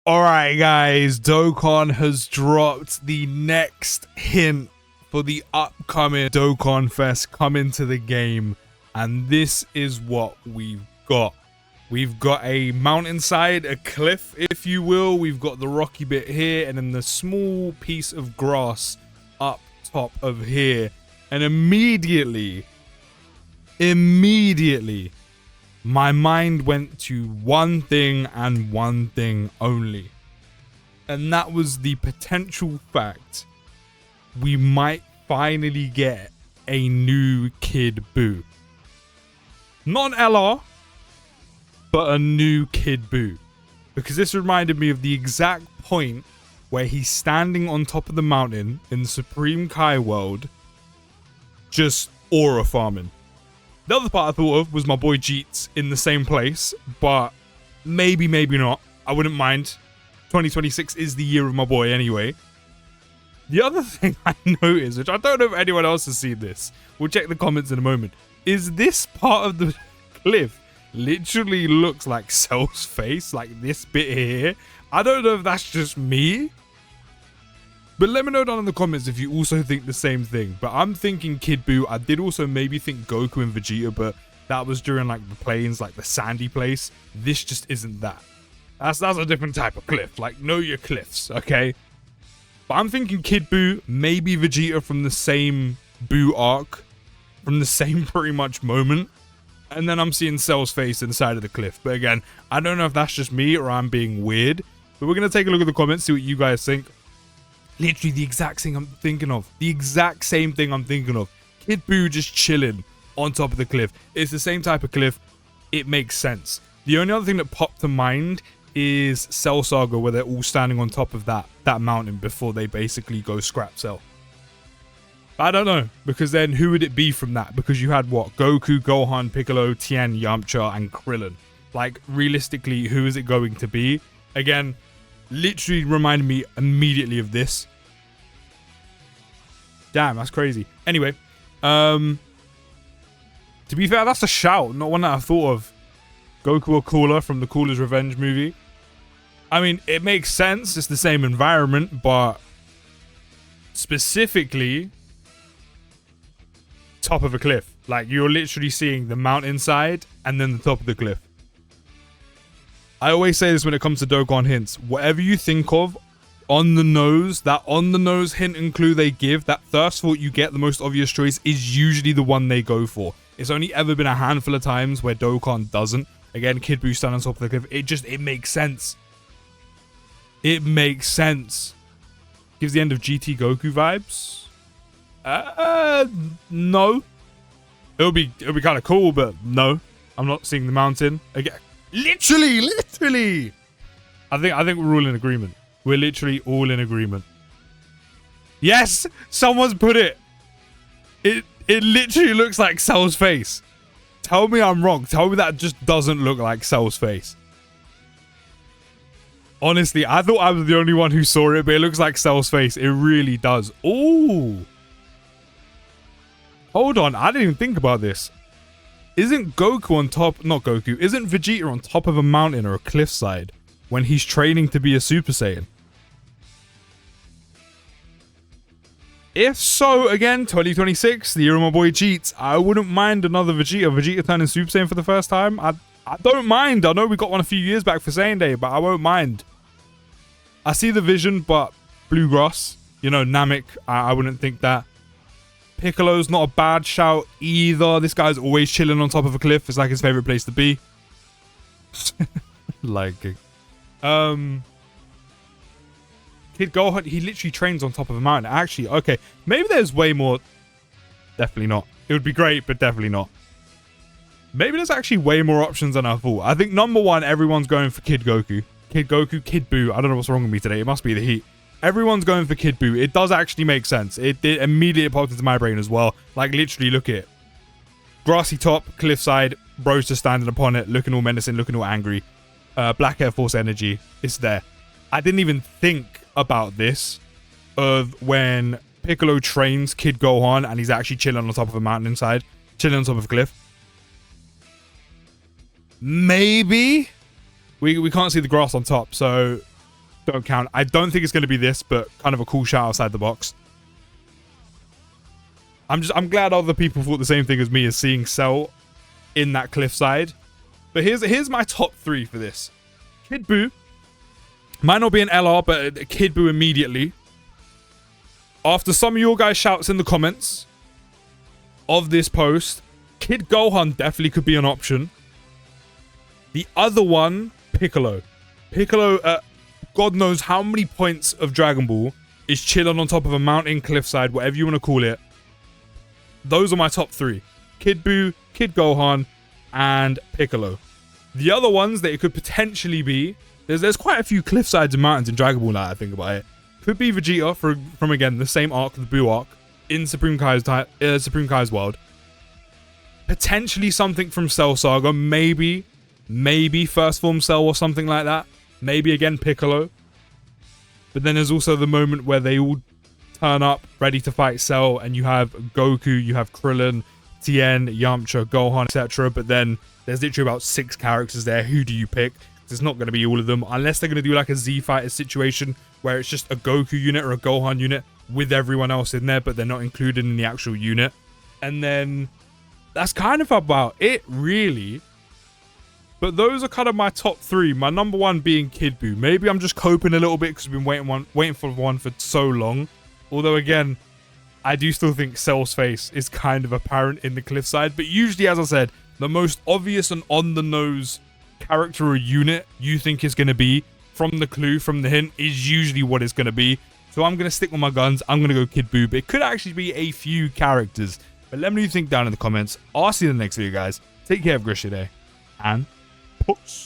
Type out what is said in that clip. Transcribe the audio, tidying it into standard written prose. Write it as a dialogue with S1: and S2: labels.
S1: Alright guys, Dokkan has dropped the next hint for the upcoming Dokkanfest coming to the game, and this is what we've got. We've got a mountainside, a cliff if you will, we've got the rocky bit here, and then the small piece of grass up top of here, and immediately, my mind went to one thing and one thing only. And that was the potential fact we might finally get a new Kid Buu. Not an LR, but a new Kid Buu. Because this reminded me of the exact point where he's standing on top of the mountain in Supreme Kai World, just aura farming. The other part I thought of was my boy Jeets in the same place, but maybe not. I wouldn't mind. 2026 is the year of my boy anyway. The other thing I noticed, which I don't know if anyone else has seen this, we'll check the comments in a moment, is this part of the cliff literally looks like Cell's face, like this bit here. I don't know if that's just me, but let me know down in the comments if you also think the same thing. But I'm thinking Kid Buu. I did also maybe think Goku and Vegeta, but that was during like the plains, like the sandy place. This just isn't that. That's a different type of cliff. Like, know your cliffs, okay? But I'm thinking Kid Buu, maybe Vegeta from the same Buu arc, from the same pretty much moment. And then I'm seeing Cell's face inside of the cliff. But again, I don't know if that's just me or I'm being weird. But we're going to take a look at the comments, see what you guys think. Literally the exact thing I'm thinking of. The exact same thing I'm thinking of. Kid Buu just chilling on top of the cliff. It's the same type of cliff. It makes sense. The only other thing that popped to mind is Cell Saga, where they're all standing on top of that mountain before they basically go scrap Cell. I don't know, because then who would it be from that? Because you had what? Goku, Gohan, Piccolo, Tien, Yamcha, and Krillin. Like, realistically, who is it going to be? Again, literally reminded me immediately of this. Damn, that's crazy. Anyway, to be fair, that's a shout, not one that I thought of. Goku or Cooler from the Cooler's Revenge movie. I mean, it makes sense. It's the same environment, but specifically top of a cliff. Like, you're literally seeing the mountainside and then the top of the cliff. I always say this when it comes to Dokkan hints. Whatever you think of on the nose, that on the nose hint and clue they give, that first thought you get, the most obvious choice, is usually the one they go for. It's only ever been a handful of times where Dokkan doesn't. Again, Kid Buu standing on top of the cliff. It makes sense. It makes sense. Gives the end of GT Goku vibes. No. It'll be kind of cool, but no. I'm not seeing the mountain again. Literally. I think we're all in agreement. We're literally all in agreement. Yes, someone's put it. It literally looks like Cell's face. Tell me I'm wrong. Tell me that just doesn't look like Cell's face. Honestly, I thought I was the only one who saw it, but it looks like Cell's face. It really does. Ooh. Hold on. I didn't even think about this. Isn't Goku on top... Not Goku. Isn't Vegeta on top of a mountain or a cliffside when he's training to be a Super Saiyan? If so, again, 2026, the year of my boy Jeets, I wouldn't mind another Vegeta turning Super Saiyan for the first time. I don't mind. I know we got one a few years back for Saiyan Day, but I won't mind. I see the vision, but Bluegrass, you know, Namek, I wouldn't think that. Piccolo's not a bad shout either. This guy's always chilling on top of a cliff. It's like his favorite place to be. Like, Kid Gohan, he literally trains on top of a mountain. Actually, okay, maybe there's way more. Definitely not. It would be great, but definitely not. Maybe there's actually way more options than I thought. I think number one, everyone's going for Kid Goku. Kid Goku, Kid Buu. I don't know what's wrong with me today. It must be the heat. Everyone's going for Kid Buu. It does actually make sense. It immediately popped into my brain as well. Like, literally, look at it. Grassy top, cliffside, bros just standing upon it, looking all menacing, looking all angry. Black Air Force energy. It's there. I didn't even think about this of when Piccolo trains Kid Gohan and he's actually chilling on top of a mountain inside, chilling on top of a cliff. Maybe we can't see the grass on top, so don't count. I don't think it's going to be this, but kind of a cool shot outside the box. I'm glad other people thought the same thing as me, as seeing Cell in that cliffside. But here's my top 3 for this. Kid Buu. Might not be an LR, but Kid Buu immediately. After some of your guys' shouts in the comments of this post, Kid Gohan definitely could be an option. The other one, Piccolo. Piccolo, God knows how many points of Dragon Ball is chilling on top of a mountain, cliffside, whatever you want to call it. Those are my top 3. Kid Buu, Kid Gohan, and Piccolo. The other ones that it could potentially be, there's quite a few cliffsides and mountains in Dragon Ball now I think about it. Could be Vegeta from again, the same arc, the Buu arc, in Supreme Kai's world. Potentially something from Cell Saga, maybe First Form Cell or something like that. Maybe again Piccolo. But then there's also the moment where they all turn up ready to fight Cell, and you have Goku, you have Krillin, Tien, Yamcha, Gohan, etc. But then there's literally about 6 characters there. Who do you pick? It's not going to be all of them, unless they're going to do like a Z Fighter situation where it's just a Goku unit or a Gohan unit with everyone else in there, but they're not included in the actual unit. And then that's kind of about it, really. But those are kind of my top 3. My number 1 being Kid Buu. Maybe I'm just coping a little bit because we've been waiting for one for so long. Although, again, I do still think Cell's face is kind of apparent in the cliffside. But usually, as I said, the most obvious and on-the-nose character or unit you think is going to be from the clue, from the hint, is usually what it's going to be. So I'm going to stick with my guns. I'm going to go Kid Buu. But it could actually be a few characters. But let me know what you think down in the comments. I'll see you in the next video, guys. Take care, have a great day. And... Puss.